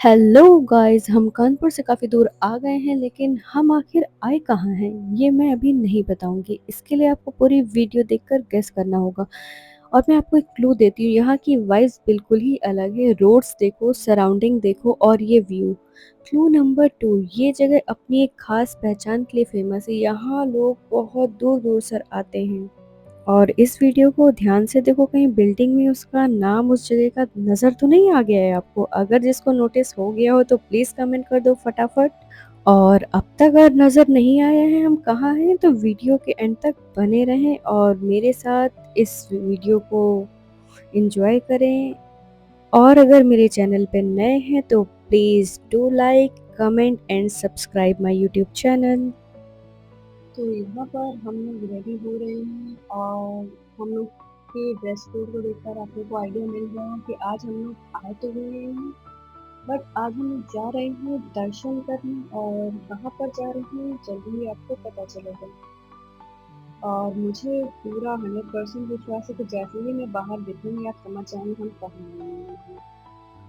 Hello guys, हम कानपुर से काफ़ी दूर आ गए हैं, लेकिन हम आखिर आए कहाँ हैं ये मैं अभी नहीं बताऊंगी। इसके लिए आपको पूरी वीडियो देखकर गेस करना होगा। और मैं आपको एक क्लू देती हूँ, यहाँ की वाइब्स बिल्कुल ही अलग है। रोड्स देखो, सराउंडिंग देखो और ये व्यू। क्लू नंबर 2, ये जगह अपनी एक खास पहचान के लिए फेमस है। यहाँ लोग बहुत दूर दूर से आते हैं। और इस वीडियो को ध्यान से देखो, कहीं बिल्डिंग में उसका नाम उस जगह का नज़र तो नहीं आ गया है आपको। अगर जिसको नोटिस हो गया हो तो प्लीज़ कमेंट कर दो फटाफट। और अब तक अगर नज़र नहीं आया है हम कहाँ हैं, तो वीडियो के एंड तक बने रहें और मेरे साथ इस वीडियो को एंजॉय करें। और अगर मेरे चैनल पे नए हैं तो please do like, comment and subscribe my YouTube channel. तो यहाँ पर हम लोग रेडी हो रहे हैं और हम लोग के ड्रेस कोड को देखकर आप लोग को आइडिया मिल गया है कि आज हम लोग आए तो हुए हैं, बट आज हम लोग जा रहे हैं दर्शन करने। और कहाँ पर जा रहे हैं जल्दी ही आपको पता चलेगा। और मुझे पूरा 100% विश्वास है कि जैसे ही मैं बाहर दिखूंगी आप समझ जाएंगे हम कहाँ आए हैं।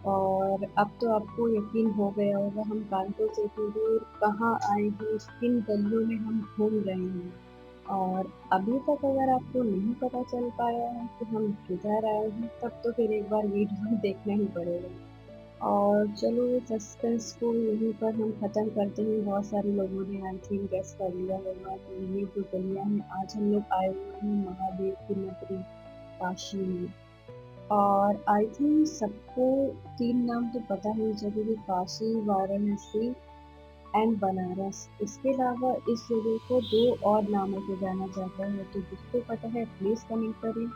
और अब तो आपको यकीन हो गया होगा हम कानपुर से इतनी दूर कहाँ आए हैं, किन गलियों में हम घूम रहे हैं। और अभी तक अगर आपको नहीं पता चल पाया है कि हम किधर आए हैं, तब तो फिर एक बार वीडियो देखना ही पड़ेगा। और चलो सस्पेंस को यहीं पर हम ख़त्म करते हैं। बहुत सारे लोगों ने आई थिंक गेस कर लिया होगा कि ये जो गलियाँ हैं, आज हम लोग आए हुए हैं महादेव की नगरी काशी में। और आई थिंक सबको 3 नाम तो पता ही जगह कि काशी, वाराणसी एंड बनारस। इसके अलावा इस जगह को 2 और नामों से जाना जाता है, तो जिसको पता है प्लीज़ कमेंट करें।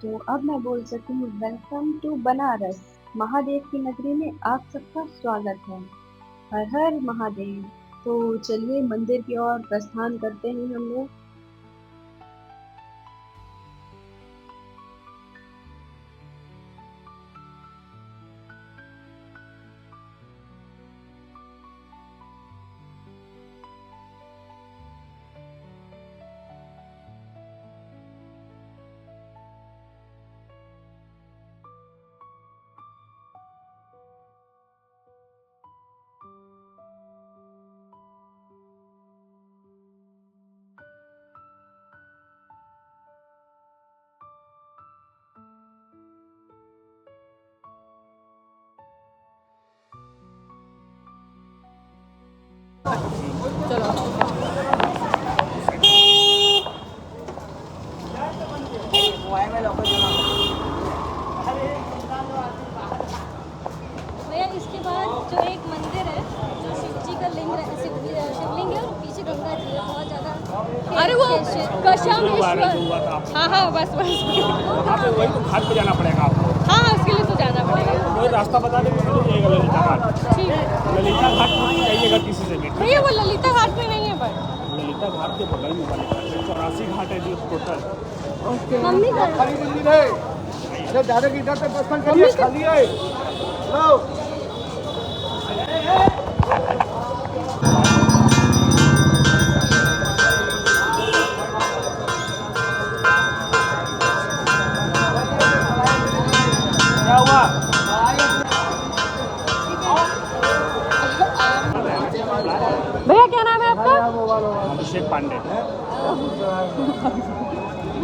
तो अब मैं बोल सकती हूँ वेलकम टू बनारस, महादेव की नगरी में आप सबका स्वागत है। हर हर महादेव। तो चलिए मंदिर की ओर प्रस्थान करते हैं हम लोग। भैया इसके बाद जो एक मंदिर है, जो शिव जी का लिंग है, शिवलिंग है और पीछे गंगा जी है। बहुत ज़्यादा अरे वो कशामेश्वर। हाँ हाँ बस बस वहाँ पे वही तो घाट पे जाना पड़ेगा आपको। हाँ हाँ उसके लिए तो जाना पड़ेगा। वही रास्ता बता देंगे चले जाइएगा ललिता घाट। ठीक है ललिता घाट में जाइएगा किसी से भी। भैया, वो ललिता घाट में नहीं है पर ललिता घाट के बगल में वाले घाट है, 84 घाट है जो टोटल। मम्मी का खाली मंदिर है। अरे दादा की इधर से दर्शन करिए, खाली है। हेलो। क्या हुआ? भैया क्या नाम है आपका? अभिषेक पांडे।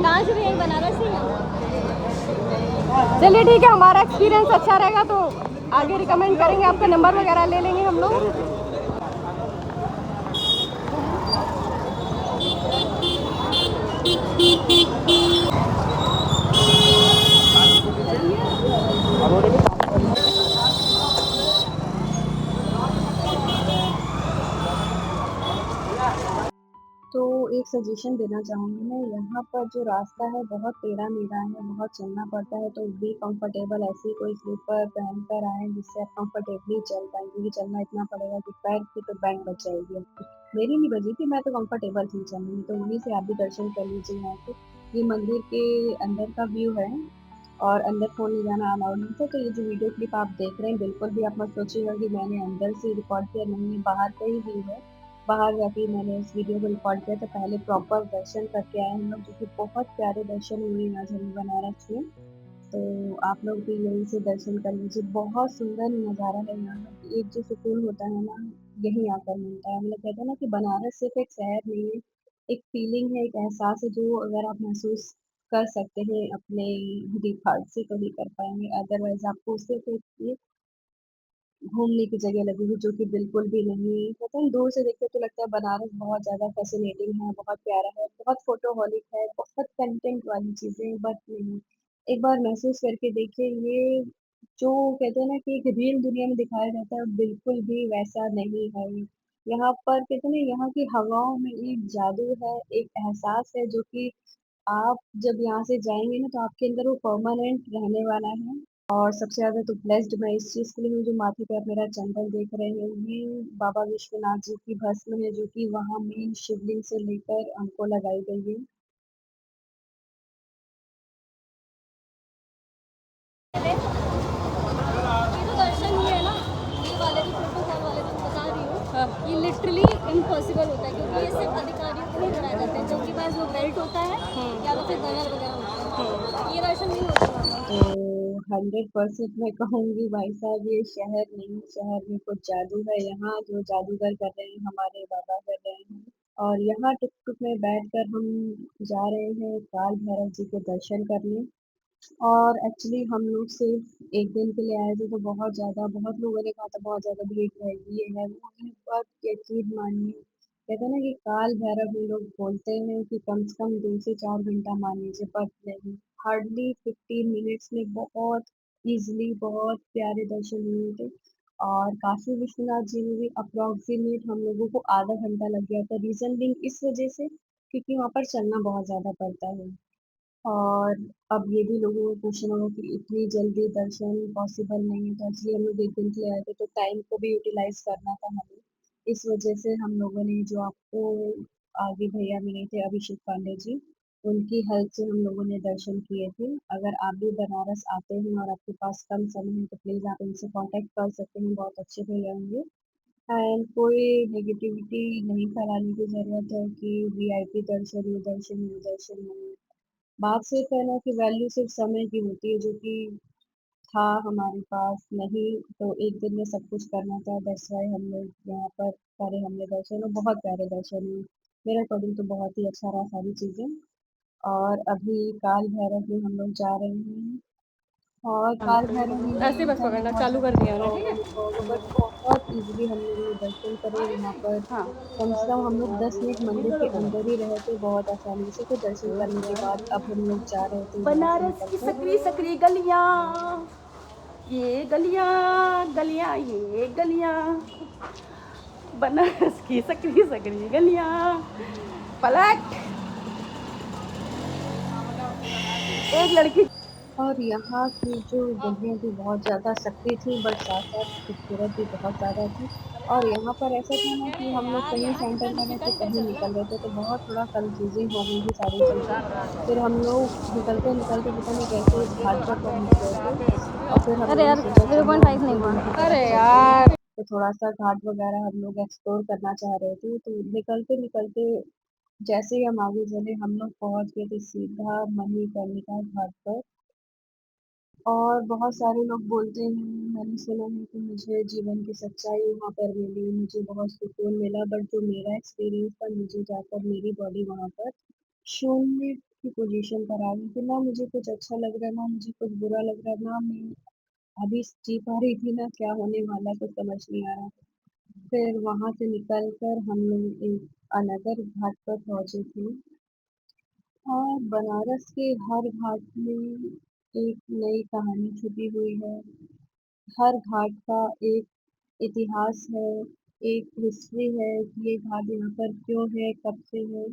कहाँ से भैया? बनारस से हैं? चलिए ठीक है, हमारा एक्सपीरियंस अच्छा रहेगा तो आगे रिकमेंड करेंगे, आपका नंबर वगैरह ले लेंगे हम लोग। तो एक सजेशन देना चाहूँगी मैं, यहाँ पर जो रास्ता है बहुत टेढ़ा मेढ़ा है, बहुत चलना पड़ता है। तो बी कंफर्टेबल, ऐसी कोई स्लीपर पहन कर आए जिससे आप कंफर्टेबली चल पाएँ, क्योंकि चलना इतना पड़ेगा कि पैर की तो बैंड बच जाएगी आपकी। मेरी नहीं बजी थी, मैं तो कंफर्टेबल थी चलने में। तो वहीं से आप भी दर्शन कर लीजिए यहाँ पे। ये मंदिर के अंदर का व्यू है और अंदर फ़ोन ले जाना अलाउड नहीं था। तो ये जो वीडियो क्लिप आप देख रहे हैं, बिल्कुल भी आप मत सोचिएगा कि मैंने अंदर से रिकॉर्ड किया, नहीं है, बाहर का ही व्यू है। बाहर जाके मैंने इस वीडियो को रिकॉर्ड किया था। पहले प्रॉपर दर्शन करके आए हम लोग, जो कि बहुत प्यारे दर्शन हुए आज हमें बनारस में। तो आप लोग भी यहीं से दर्शन कर लीजिए। बहुत सुंदर नज़ारा है यहाँ, एक जो सुकून होता है ना, यहीं आकर मिलता है। मतलब कहते हैं ना कि बनारस सिर्फ़ एक शहर नहीं है, एक फ़ीलिंग है, एक एहसास है जो अगर आप महसूस कर सकते हैं अपने दिल हार्ट से तो ही कर पाएँगे। अदरवाइज़ आपको सिर्फ़ एक घूमने की जगह लगेगी जो कि बिल्कुल भी नहीं है। पता है दूर से देखते तो लगता है बनारस बहुत ज़्यादा फ़ैसिनेटिंग है, बहुत प्यारा है, बहुत फ़ोटोहॉलिक है, बहुत कंटेंट वाली चीज़ें हैं, बट नहीं। एक बार महसूस करके देखिए ये जो कहते हैं ना कि एक रियल दुनिया में दिखाया जाता है बिल्कुल भी वैसा नहीं है ये। यहाँ पर कहते हैं ना यहाँ की हवाओं में एक जादू है, एक एहसास है जो कि आप जब यहाँ से जाएँगे ना तो आपके अंदर वो परमानेंट रहने वाला है। और सबसे ज़्यादा तो ब्लेस्ड मैं इस चीज़ के लिए हूँ जो माथे पे आप मेरा चंदन देख रहे हैं, ये बाबा विश्वनाथ जी की भस्म है जो कि वहाँ मेन शिवलिंग से लेकर हमको लगाई गई है। ये जो दर्शन हुए हैं ना, ये वाले जो प्रोटोकॉल वाले जो मैं बता रही हूँ, हाँ, ये लिटरली इम्पॉसिबल होता है क्योंकि ये सिर्फ अधिकारियों को ही कराए जाते हैं जिनके पास वो बेल्ट होता है या तो फिर गनर वगैरह होता है। ये दर्शन नहीं होता वहाँ। तो 100% मैं कहूँगी भाई साहब ये शहर नहीं, शहर में कुछ जादू है यहाँ जो जादूगर कर रहे हैं हमारे बाबा कर रहे हैं। और यहाँ टुक-टुक में बैठकर हम जा रहे हैं काल भैरव जी के दर्शन करने। और एक्चुअली हम लोग सिर्फ 1 दिन के लिए आए थे तो बहुत लोगों ने कहा था बहुत ज़्यादा भीड़ रहेगी, ये है, वो है, बट यकीन मानिए कहते हैं ना कि काल भैरव हम लोग बोलते हैं कि कम से कम 2 से 4 घंटा मान लीजिए, बट नहीं, हार्डली 15 मिनट्स में बहुत ईज़िली बहुत प्यारे दर्शन हुए थे। और काशी विश्वनाथ जी में भी अप्रॉक्सिमेट हम लोगों को आधा घंटा लग गया था, रीज़न बीइंग इस वजह से क्योंकि वहाँ पर चलना बहुत ज़्यादा पड़ता है। और अब ये भी लोगों को पूछना होगा कि इतनी जल्दी दर्शन पॉसिबल नहीं है, तो इसलिए हम लोग 1 दिन के लिए आए थे, तो टाइम को भी यूटिलाइज़ करना था हमें। इस वजह से हम लोगों ने जो आपको आगे भैया मिले थे अभिषेक पांडे जी, उनकी हेल्प से हम लोगों ने दर्शन किए थे। अगर आप भी बनारस आते हैं और आपके पास कम समय है, तो प्लीज़ आप उनसे कॉन्टैक्ट कर सकते हैं, बहुत अच्छे भैया होंगे। एंड कोई नेगेटिविटी नहीं फैलाने की ज़रूरत है कि वीआईपी दर्शन, ये दर्शन, वो दर्शन नहीं। बात सिर्फ है ना कि वैल्यू सिर्फ समय की होती है जो कि था हमारे पास नहीं तो एक दिन में सब कुछ करना था दैट्स व्हाई हम लोग यहाँ पर करे हमने दर्शन और बहुत प्यारे दर्शन हुए मेरे अकॉर्डिंग तो बहुत ही अच्छा रहा सारी चीज़ें। और अभी काल भैरव में हम लोग जा रहे हैं और काल भैरव में भी ऐसे बस पहले पकड़ना बहुत चालू ज़्यादा कर दिया धक्का मैंने, ठीक होगा है। मुक्का होगा बट बहुत ईज़िली हम लोग ने दर्शन करे वहाँ पर। हाँ। कम से कम हम लोग 10 मिनट मंदिर के अंदर ही रहे थे बहुत आसानी से, फिर दर्शन करने के बाद अब हम लोग जा रहे थे वहाँ से बनारस निकल की कर। सकरी सकरी गलियां, ये गलियां गलियां ये गलियां, बनारस की सकरी सकरी गलियां। पलट एक लड़की। और यहाँ की जो गलियाँ भी बहुत ज़्यादा सकरी थी बट साथ-साथ खूबसूरत भी बहुत ज़्यादा थी। और यहाँ पर ऐसा था ना कि हम लोग कहीं से एंटर कर रहे थे, कहीं निकल रहे थे, तो बहुत थोड़ा कन्फ्यूज़िंग हो गई थी सारी चीज़ें। फिर हम लोग निकलते-निकलते पता नहीं कैसे एक घाट पर पहुँच गए थे और फिर हम अरे लोगों ने यार सोचा चलो 0.5 नहीं आगे हुआ। व्यू की तरफ अरे चलते हैं। यार। तो थोड़ा-सा घाट वगैरह हम लोग एक्सप्लोर करना चाह रहे थे, तो निकलते-निकलते जैसे ही हम आगे चले हम लोग पहुँच गए थे सीधा मणिकर्णिका घाट पर। और बहुत सारे लोग बोलते हैं, मैंने सुना है कि मुझे जीवन की सच्चाई वहाँ पर मिली, मुझे बहुत सुकून मिला बट जो मेरा एक्सपीरियंस था मुझे जाकर मेरी बॉडी वहाँ पर शून्य की पोजीशन पर आ गई थी। ना मुझे कुछ अच्छा लग रहा ना मुझे कुछ बुरा लग रहा ना मैं अभी जी पा रही थी ना क्या होने वाला कुछ समझ नहीं आ रहा। फिर वहाँ से निकल कर हम लोग एक अनदर घाट पर पहुँचे थे। और बनारस के हर घाट में एक नई कहानी छुपी हुई है। हर घाट का एक इतिहास है, एक हिस्ट्री है कि ये घाट यहाँ पर क्यों है, कब से है।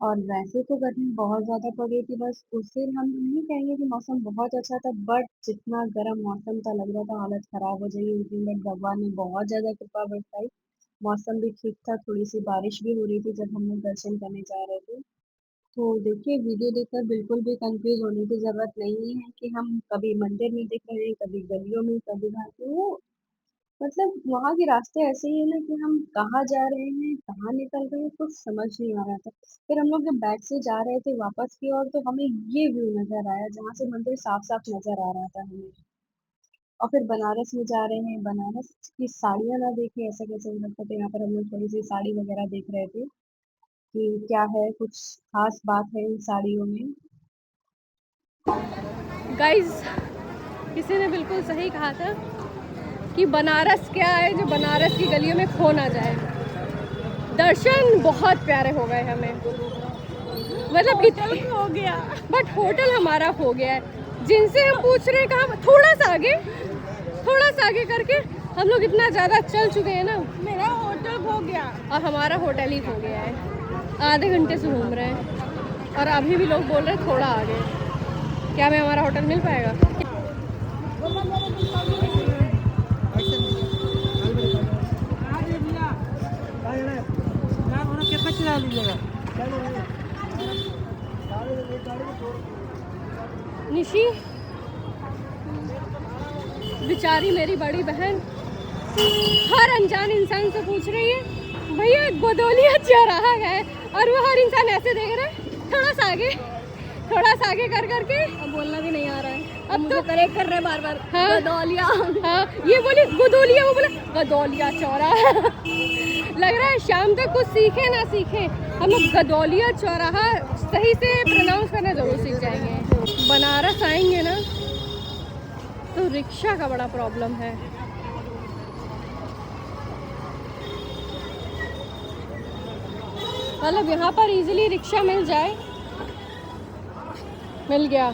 और वैसे तो गर्मी बहुत ज़्यादा पड़ रही थी बस उस दिन हम नहीं कहेंगे कि मौसम बहुत अच्छा था बट जितना गर्म मौसम था लग रहा था हालत ख़राब हो जाएगी उस दिन बट भगवान ने बहुत ज़्यादा कृपा बरसाई। मौसम भी ठीक था, थोड़ी-सी बारिश भी हो रही थी जब हम लोग दर्शन करने जा रहे थे। तो देखिए वीडियो देखकर बिल्कुल भी कंफ्यूज होने की ज़रूरत नहीं है कि हम कभी मंदिर में दिख रहे हैं, कभी गलियों में, कभी कहाँ पे वो मतलब वहाँ के रास्ते ऐसे ही है ना कि हम कहाँ जा रहे हैं, कहाँ निकल रहे हैं, कुछ समझ नहीं आ रहा था। फिर हम लोग जब बैक से जा रहे थे वापस की ओर तो हमें ये व्यू नज़र आया जहाँ से मंदिर साफ-साफ नज़र आ रहा था हमें। और फिर बनारस में जा रहे हैं, बनारस की साड़ियाँ ना देखें ऐसा कैसे हो सकता है। तो यहाँ पर हम लोग थोड़ी-सी साड़ी वगैरह देख रहे थे कि क्या है, कुछ ख़ास बात है इन साड़ियों में। गाइस, किसी ने बिल्कुल सही कहा था कि बनारस क्या है जो बनारस की गलियों में खो ना जाए। दर्शन बहुत प्यारे हो गए हमें, मतलब होटल हो गया, बट होटल हमारा हो गया है। जिनसे हम पूछ रहे हैं कहाँ, थोड़ा सा आगे करके हम लोग इतना ज़्यादा चल चुके हैं ना, मेरा होटल हो गया और हमारा होटल ही हो गया है। आधे घंटे से घूम रहे हैं और अभी भी लोग बोल रहे हैं थोड़ा आगे। क्या हमें हमारा होटल मिल पाएगा? कितना किराया लीजिएगा? निशी बेचारी मेरी बड़ी बहन हर अनजान इंसान से पूछ रही है भैया गोदौलिया चौराहा है, और वो हर इंसान ऐसे देख रहा है थोड़ा सा आगे कर करके। अब बोलना भी नहीं आ रहा है, अब तो करेक्ट कर रहे हैं बार बार। हाँ, गोदौलिया, हाँ ये बोली गोदौलिया, वो बोला गोदौलिया चौराहा। लग रहा है शाम तक कुछ सीखे ना सीखे हम लोग गदौलिया चौराहा सही से प्रोनाउंस करना जरूर सीख जाएंगे। बनारस आएंगे ना तो रिक्शा का बड़ा प्रॉब्लम है। मतलब यहाँ पर इजीली रिक्शा मिल जाए, मिल गया।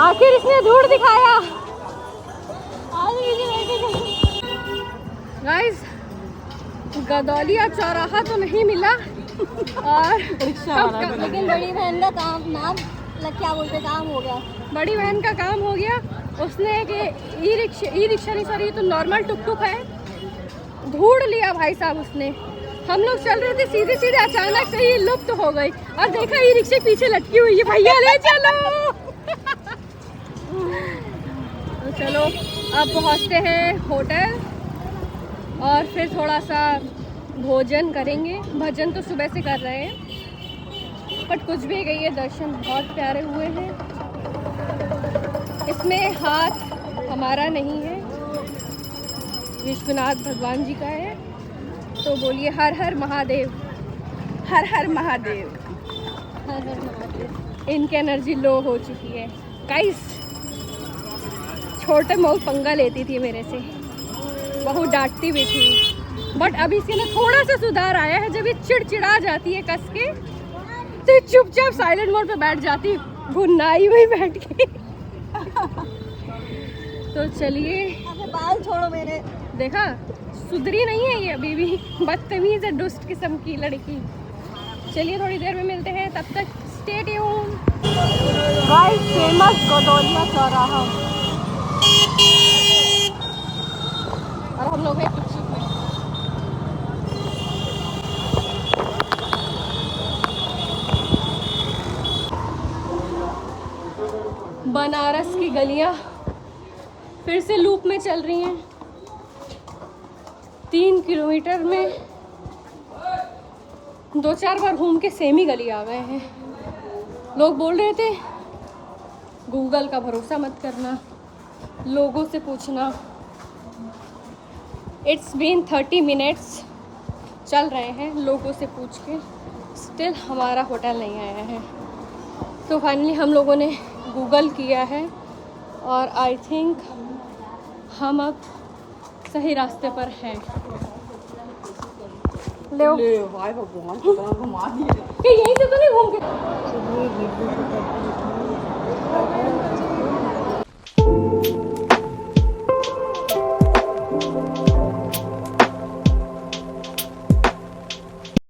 आखिर इसने धूड़ दिखाया। गाइस, गदौलिया चौराहा तो नहीं मिला और रिक्शा वाला, लेकिन बड़ी बहन का काम क्या बोलते काम हो गया। बड़ी बहन का काम हो गया। उसने एक ई रिक्शा नहीं, सॉरी ये तो नॉर्मल टुक है, ढूंढ लिया भाई साहब उसने। हम लोग चल रहे थे सीधे सीधे, अचानक से ही लुप्त हो गई और देखा ई रिक्शे पीछे लटकी हुई है, भैया ले चलो। तो चलो अब पहुंचते हैं होटल और फिर थोड़ा सा भोजन करेंगे। भजन तो सुबह से कर रहे हैं, बट कुछ भी गई है, दर्शन बहुत प्यारे हुए हैं। इसमें हाथ हमारा नहीं है, विश्वनाथ भगवान जी का है। तो बोलिए हर हर महादेव, हर हर महादेव, हर हर महादेव। इनकी एनर्जी लो हो चुकी है गाइस। छोटे मोल पंगा लेती थी मेरे से, बहुत डांटती भी थी, बट अभी इसके ना थोड़ा सा सुधार आया है। जब ये चिड़चिड़ा जाती है कस के तो चुपचाप साइलेंट मोड पे बैठ जाती, गुन्नाई हुई बैठ के। तो चलिए, बाल छोड़ो मेरे। देखा, सुधरी नहीं है ये अभी भी, बदतमीज है, दुष्ट किस्म की लड़की। चलिए थोड़ी देर में मिलते हैं, तब तक stay tune. Guys, famous Godaulia चौराहा और हम लोग हैं टुकसुक में। बनारस की गलियां फिर से लूप में चल रही हैं। 3 किलोमीटर में 2-4 बार घूम के सेम ही गली आ गए हैं। लोग बोल रहे थे गूगल का भरोसा मत करना, लोगों से पूछना। इट्स बीन 30 मिनट्स चल रहे हैं लोगों से पूछ के, स्टिल हमारा होटल नहीं आया है। तो फाइनली हम लोगों ने गूगल किया है और आई थिंक हम अब सही रास्ते पर हैं। ले भाई भगवान, घुमा दिए। यहीं से तो नहीं घूम के